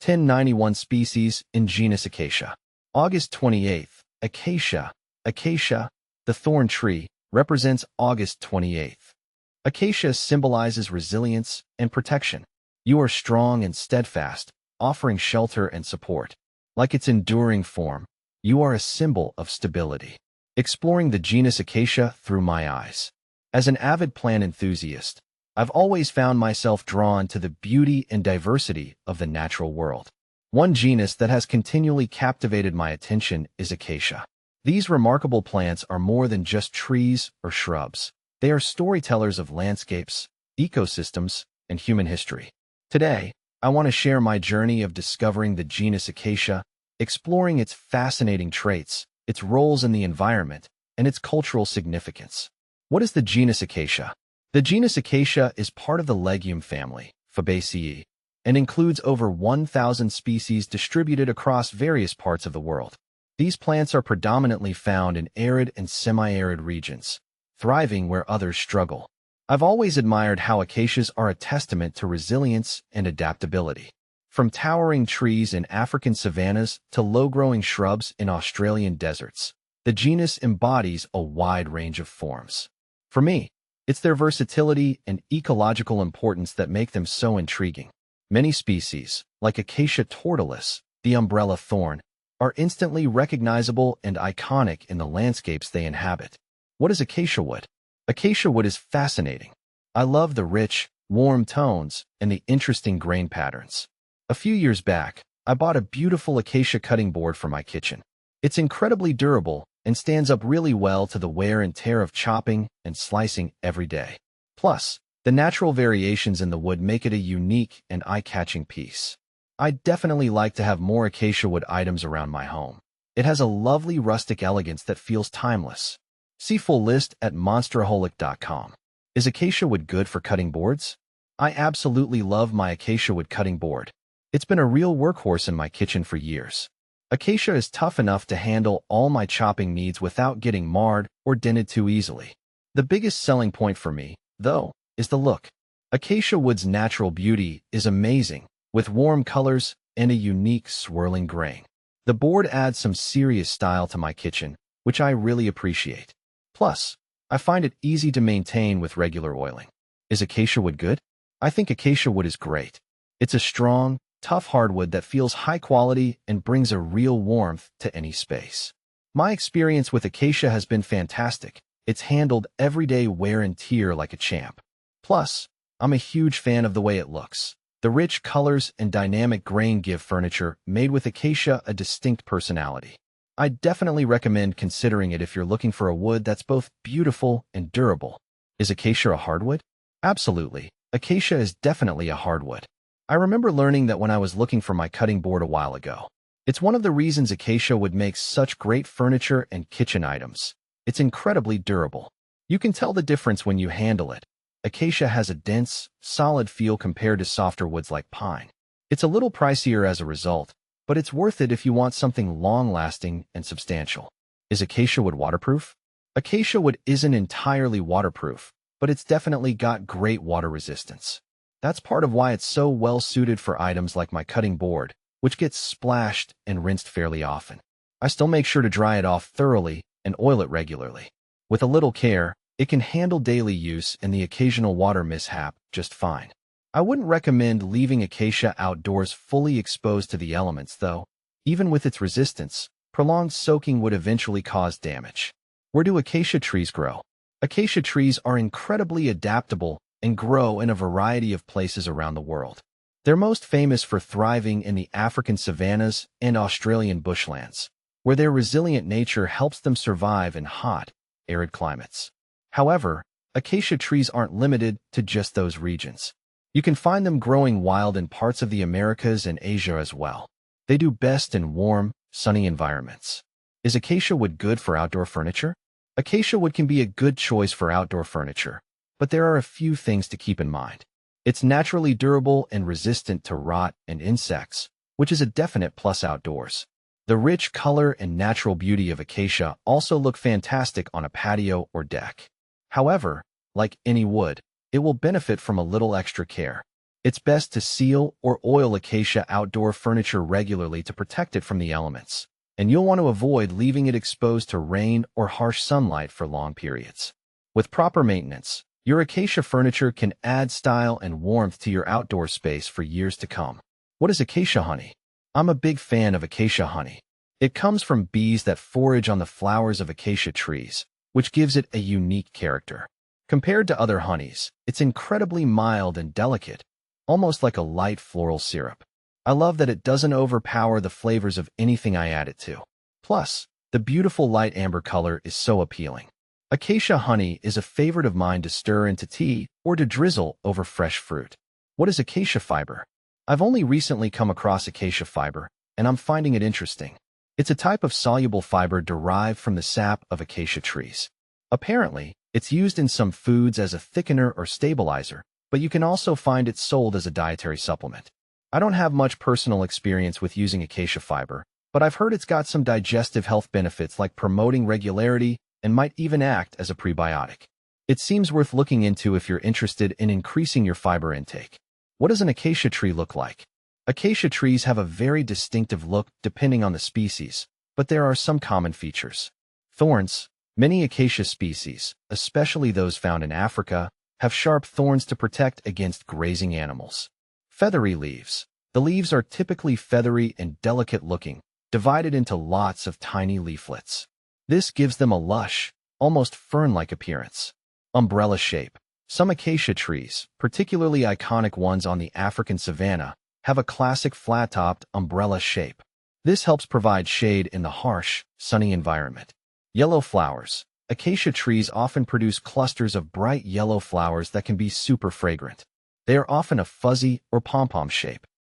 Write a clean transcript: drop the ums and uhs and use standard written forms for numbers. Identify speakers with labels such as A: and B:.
A: 1091 species in genus Acacia. August 28th. Acacia. Acacia, the thorn tree, represents August 28th. Acacia symbolizes resilience and protection. You are strong and steadfast, offering shelter and support. Like its enduring form, you are a symbol of stability. Exploring the genus Acacia through my eyes. As an avid plant enthusiast, I've always found myself drawn to the beauty and diversity of the natural world. One genus that has continually captivated my attention is Acacia. These remarkable plants are more than just trees or shrubs. They are storytellers of landscapes, ecosystems, and human history. Today, I want to share my journey of discovering the genus Acacia, exploring its fascinating traits, its roles in the environment, and its cultural significance. What is the genus Acacia? The genus Acacia is part of the legume family, Fabaceae, and includes over 1,000 species distributed across various parts of the world. These plants are predominantly found in arid and semi-arid regions, thriving where others struggle. I've always admired how acacias are a testament to resilience and adaptability. From towering trees in African savannas to low-growing shrubs in Australian deserts, the genus embodies a wide range of forms. For me, it's their versatility and ecological importance that make them so intriguing. Many species, like Acacia tortilis, the umbrella thorn, are instantly recognizable and iconic in the landscapes they inhabit. What is acacia wood? Acacia wood is fascinating. I love the rich, warm tones and the interesting grain patterns. A few years back, I bought a beautiful acacia cutting board for my kitchen. It's incredibly durable and stands up really well to the wear and tear of chopping and slicing every day. Plus, the natural variations in the wood make it a unique and eye-catching piece. I'd definitely like to have more acacia wood items around my home. It has a lovely rustic elegance that feels timeless. See full list at monsteraholic.com. Is acacia wood good for cutting boards? I absolutely love my acacia wood cutting board. It's been a real workhorse in my kitchen for years. Acacia is tough enough to handle all my chopping needs without getting marred or dented too easily. The biggest selling point for me, though, is the look. Acacia wood's natural beauty is amazing, with warm colors and a unique swirling grain. The board adds some serious style to my kitchen, which I really appreciate. Plus, I find it easy to maintain with regular oiling. Is acacia wood good? I think acacia wood is great. It's a strong, tough hardwood that feels high quality and brings a real warmth to any space. My experience with acacia has been fantastic. It's handled everyday wear and tear like a champ. Plus, I'm a huge fan of the way it looks. The rich colors and dynamic grain give furniture made with acacia a distinct personality. I definitely recommend considering it if you're looking for a wood that's both beautiful and durable. Is acacia a hardwood? Absolutely. Acacia is definitely a hardwood. I remember learning that when I was looking for my cutting board a while ago. It's one of the reasons acacia would make such great furniture and kitchen items. It's incredibly durable. You can tell the difference when you handle it. Acacia has a dense, solid feel compared to softer woods like pine. It's a little pricier as a result, but it's worth it if you want something long-lasting and substantial. Is acacia wood waterproof? Acacia wood isn't entirely waterproof, but it's definitely got great water resistance. That's part of why it's so well suited for items like my cutting board, which gets splashed and rinsed fairly often. I still make sure to dry it off thoroughly and oil it regularly. With a little care, it can handle daily use and the occasional water mishap just fine. I wouldn't recommend leaving acacia outdoors fully exposed to the elements, though. Even with its resistance, prolonged soaking would eventually cause damage. Where do acacia trees grow? Acacia trees are incredibly adaptable and grow in a variety of places around the world. They're most famous for thriving in the African savannas and Australian bushlands, where their resilient nature helps them survive in hot, arid climates. However, acacia trees aren't limited to just those regions. You can find them growing wild in parts of the Americas and Asia as well. They do best in warm, sunny environments. Is acacia wood good for outdoor furniture? Acacia wood can be a good choice for outdoor furniture, but there are a few things to keep in mind. It's naturally durable and resistant to rot and insects, which is a definite plus outdoors. The rich color and natural beauty of acacia also look fantastic on a patio or deck. However, like any wood, it will benefit from a little extra care. It's best to seal or oil acacia outdoor furniture regularly to protect it from the elements, and you'll want to avoid leaving it exposed to rain or harsh sunlight for long periods. With proper maintenance, your acacia furniture can add style and warmth to your outdoor space for years to come. What is acacia honey? I'm a big fan of acacia honey. It comes from bees that forage on the flowers of acacia trees, which gives it a unique character. Compared to other honeys, it's incredibly mild and delicate, almost like a light floral syrup. I love that it doesn't overpower the flavors of anything I add it to. Plus, the beautiful light amber color is so appealing. Acacia honey is a favorite of mine to stir into tea or to drizzle over fresh fruit. What is acacia fiber? I've only recently come across acacia fiber, and I'm finding it interesting. It's a type of soluble fiber derived from the sap of acacia trees. Apparently, it's used in some foods as a thickener or stabilizer, but you can also find it sold as a dietary supplement. I don't have much personal experience with using acacia fiber, but I've heard it's got some digestive health benefits like promoting regularity and might even act as a prebiotic. It seems worth looking into if you're interested in increasing your fiber intake. What does an acacia tree look like? Acacia trees have a very distinctive look depending on the species, but there are some common features. Thorns. Many acacia species, especially those found in Africa, have sharp thorns to protect against grazing animals. Feathery leaves. The leaves are typically feathery and delicate-looking, divided into lots of tiny leaflets. This gives them a lush, almost fern-like appearance. Umbrella shape. Some acacia trees, particularly iconic ones on the African savanna, have a classic flat-topped umbrella shape. This helps provide shade in the harsh, sunny environment. Yellow flowers. Acacia trees often produce clusters of bright yellow flowers that can be super fragrant. They are often a fuzzy or pom-pom shape,